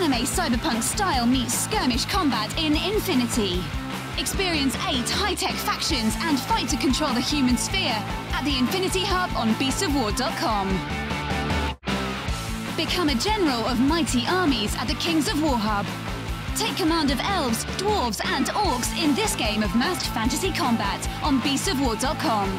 Anime cyberpunk style meets skirmish combat in Infinity. Experience 8 high-tech factions and fight to control the human sphere at the Infinity Hub on beastsofwar.com. Become a general of mighty armies at the Kings of War Hub. Take command of elves, dwarves and orcs in this game of masked fantasy combat on beastsofwar.com.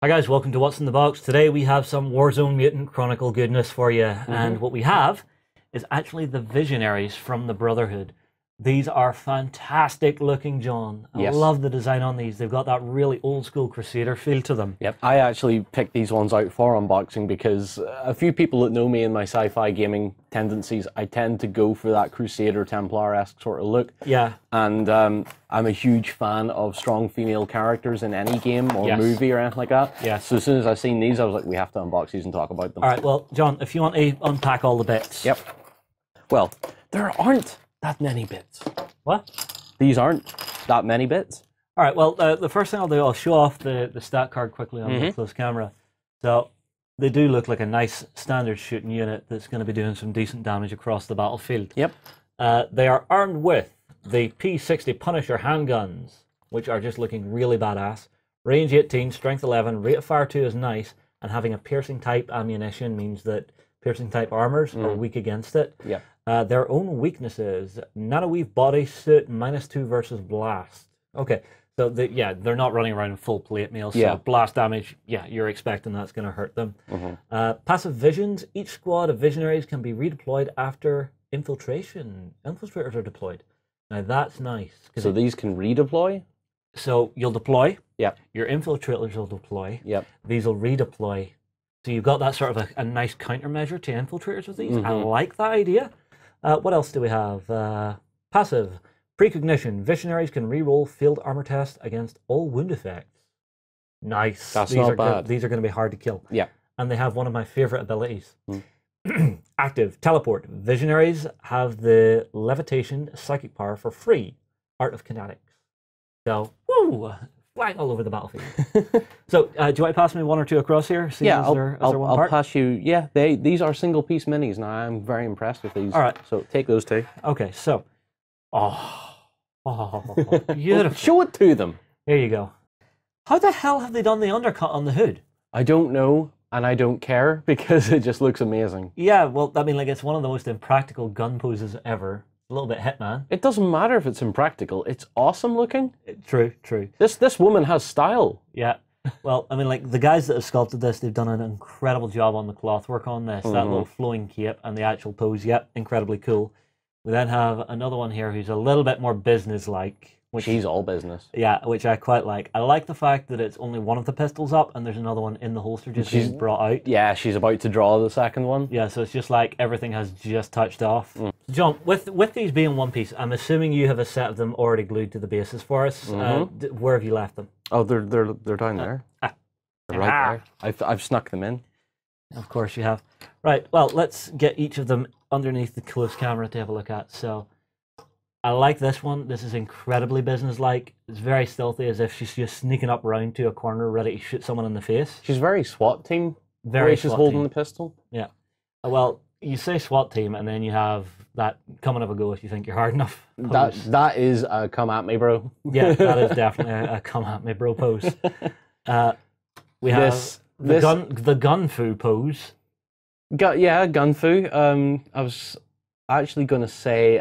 Hi guys, welcome to What's in the Box. Today we have some Warzone Mutant Chronicle goodness for you, and what we have is actually the Visionaries from the Brotherhood. These are fantastic looking, John. I love the design on these. They've got that really old school Crusader feel to them. Yep, I actually picked these ones out for unboxing because a few people that know me and my sci-fi gaming tendencies, I tend to go for that Crusader Templar-esque sort of look. Yeah. And I'm a huge fan of strong female characters in any game or movie or anything like that. Yes. So as soon as I seen these, I was like, we have to unbox these and talk about them. All right, well, John, if you want to unpack all the bits. Yep. Well, there aren't that many bits. What? These aren't that many bits. All right, well, the first thing I'll do, I'll show off the stat card quickly on the close camera. So they do look like a nice standard shooting unit that's going to be doing some decent damage across the battlefield. Yep. They are armed with the P60 Punisher handguns, which are just looking really badass. Range 18, strength 11, rate of fire 2 is nice, and having a piercing type ammunition means that piercing type armors are weak against it. Yep. Their own weaknesses: nanoweave bodysuit, -2 versus blast. Okay, so they're not running around in full plate mail, so blast damage, you're expecting that's going to hurt them. Passive visions: each squad of Visionaries can be redeployed after infiltration. Infiltrators are deployed. Now that's nice. So these can redeploy? So you'll deploy. Yep. Your infiltrators will deploy. Yep. These will redeploy. So you've got that sort of a nice countermeasure to infiltrators with these. I like that idea. What else do we have? Passive. Precognition. Visionaries can reroll field armor test against all wound effects. Nice. That's not bad. These are going to be hard to kill. Yeah. And they have one of my favorite abilities. Active. Teleport. Visionaries have the levitation psychic power for free. Art of kinetics. So, woo! Flying all over the battlefield. So, do you want to pass me one or two across here? See, I'll pass you. Yeah, these are single piece minis. Now I'm very impressed with these. All right, so take those two. Okay, so, beautiful. Show it to them. There you go. How the hell have they done the undercut on the hood? I don't know, and I don't care because it just looks amazing. Yeah, well, I mean, like, it's one of the most impractical gun poses ever. A little bit Hitman. It doesn't matter if it's impractical. It's awesome looking. True, true. This woman has style. Yeah. Well, I mean, like, the guys that have sculpted this, they've done an incredible job on the cloth work on this. That little flowing cape and the actual pose, incredibly cool. We then have another one here who's a little bit more business-like. She's all business. Yeah, which I quite like. I like the fact that it's only one of the pistols up and there's another one in the holster just being brought out. Yeah, she's about to draw the second one. Yeah, so it's just like everything has just touched off. John, with these being one piece, I'm assuming you have a set of them already glued to the bases for us. Where have you left them? Oh, they're down there. They're right there. I've snuck them in. Of course you have. Right, well, let's get each of them underneath the close camera to have a look at. So, I like this one. This is incredibly businesslike. It's very stealthy, as if she's just sneaking up round to a corner, ready to shoot someone in the face. She's very SWAT team. Very she's holding the pistol. Yeah. Well, you say SWAT team, and then you have that coming of a go if you think you're hard enough pose. That is a come at me, bro. Yeah, that is definitely a come at me, bro pose. We have the gun fu pose. Gun fu. I was actually going to say.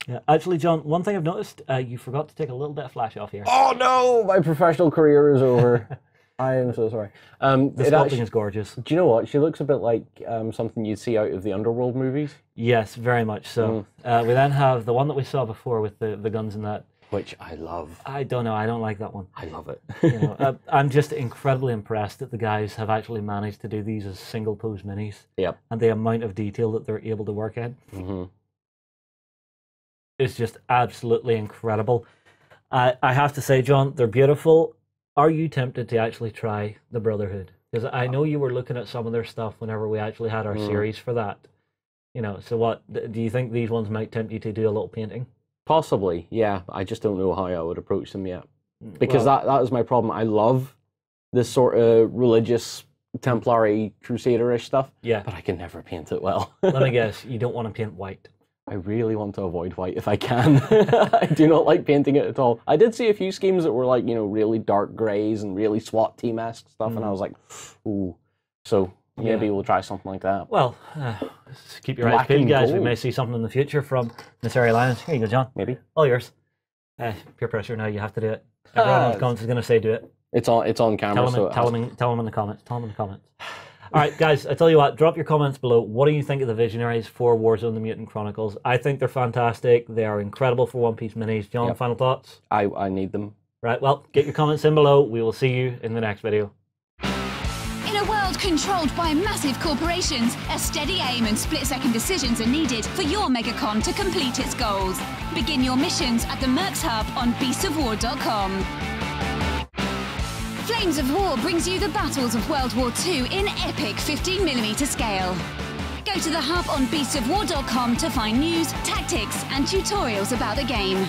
Yeah, actually, John, one thing I've noticed, you forgot to take a little bit of flash off here. Oh no, my professional career is over. I am so sorry. The sculpting is gorgeous. Do you know what? She looks a bit like something you'd see out of the Underworld movies. Yes, very much so. We then have the one that we saw before with the guns and that. Which I love. I don't know, I don't like that one. I love it. You know, I'm just incredibly impressed that the guys have actually managed to do these as single pose minis. Yep. And the amount of detail that they're able to work in. It's just absolutely incredible. I have to say, John, they're beautiful. Are you tempted to actually try the Brotherhood? Because I know you were looking at some of their stuff whenever we actually had our series for that. You know, so what, do you think these ones might tempt you to do a little painting? Possibly, yeah. I just don't know how I would approach them yet. Because that is my problem. I love this sort of religious Templary Crusader-ish stuff. Yeah. But I can never paint it well. Let me guess, you don't want to paint white. I really want to avoid white if I can. I do not like painting it at all. I did see a few schemes that were like, you know, really dark greys and really SWAT team-esque stuff, and I was like, ooh. So maybe we'll try something like that. Well, keep your eyes peeled, guys. We may see something in the future from Mystery Lions. Here you go, John. Maybe. All yours. Peer pressure now, you have to do it. Everyone in the comments is going to say do it. It's on camera. Tell them in the comments. Tell them in the comments. All right, guys, I tell you what, drop your comments below. What do you think of the Visionaries for Warzone the Mutant Chronicles? I think they're fantastic. They are incredible for one-piece minis. John, final thoughts? I need them. Right, well, get your comments in below. We will see you in the next video. In a world controlled by massive corporations, a steady aim and split-second decisions are needed for your Megacon to complete its goals. Begin your missions at the Mercs Hub on beastsofwar.com. Flames of War brings you the battles of World War II in epic 15mm scale. Go to the hub on beastsofwar.com to find news, tactics, and tutorials about the game.